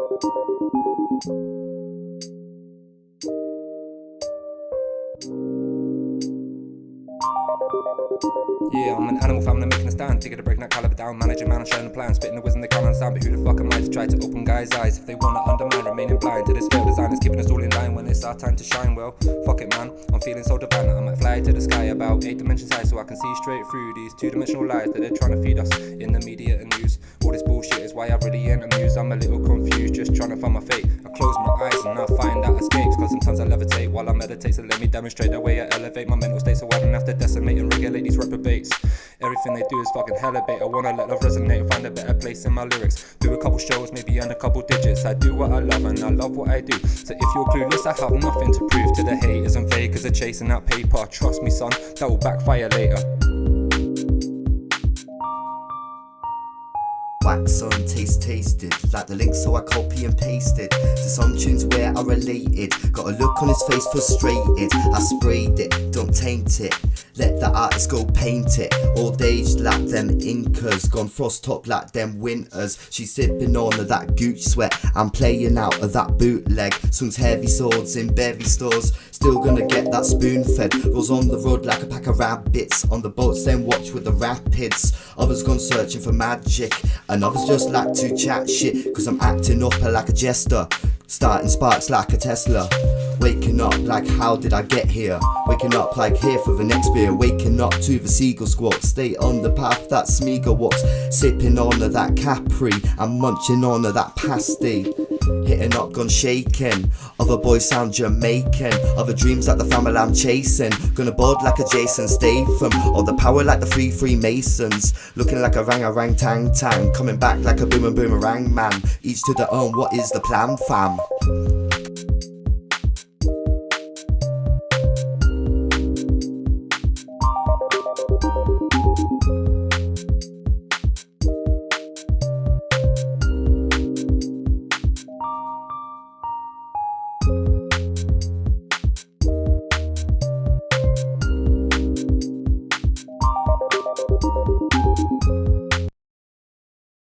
Yeah, I'm an animal family making a stand, taking a break, not caliber down, managing man, I'm sharing the plan, spitting the wisdom they can't understand. But who the fuck am I to try to open guys' eyes if they wanna undermine, remaining blind to this failed design that's keeping us all in line when it's our time to shine? Well, fuck it man, I'm feeling so divine that I might fly to the sky about 8 dimensions high so I can see straight through these 2-dimensional lies that they're trying to feed us in the media and news. All this bullshit is why I really ain't amused. I'm a little confused, just trying to find my fate. I close my eyes and I find out escapes, cause sometimes I levitate while I meditate. So let me demonstrate the way I elevate my mental state, so I don't have to decimate and regulate these reprobates. Everything they do is fucking hella bait. I wanna let love resonate and find a better place in my lyrics. Do a couple shows, maybe earn a couple digits. I do what I love and I love what I do. So if you're clueless, I have nothing to prove to the haters and fakers are chasing out paper. Trust me son, that will backfire later. Wax on, tasted like the link, so I copy and pasted to some tunes where I related. Got a look on his face frustrated. I sprayed it, don't taint it. Let the artist go paint it. Old age like them Incas, gone frost top like them winters. She's sipping on of that gooch sweat. I'm playing out of that bootleg. Swings heavy swords in bevy stores. Still gonna get that spoon fed. Rolls on the road like a pack of rabbits. On the boats then watch with the rapids. Others gone searching for magic, and others just like to chat shit, cause I'm acting up like a jester. Starting sparks like a Tesla. Waking up like how did I get here? Waking up like here for the next beer. Waking up to the seagull squawk. Stay on the path that Smeagol walks. Sipping on of that Capri and munching on of that pasty. Hitting up, gone shaking. Other boys sound Jamaican. Other dreams like the family I'm chasing. Gonna board like a Jason Statham. Or the power like the three Freemasons. Looking like a rang tang tang. Coming back like a boomerang man. Each to their own, what is the plan fam?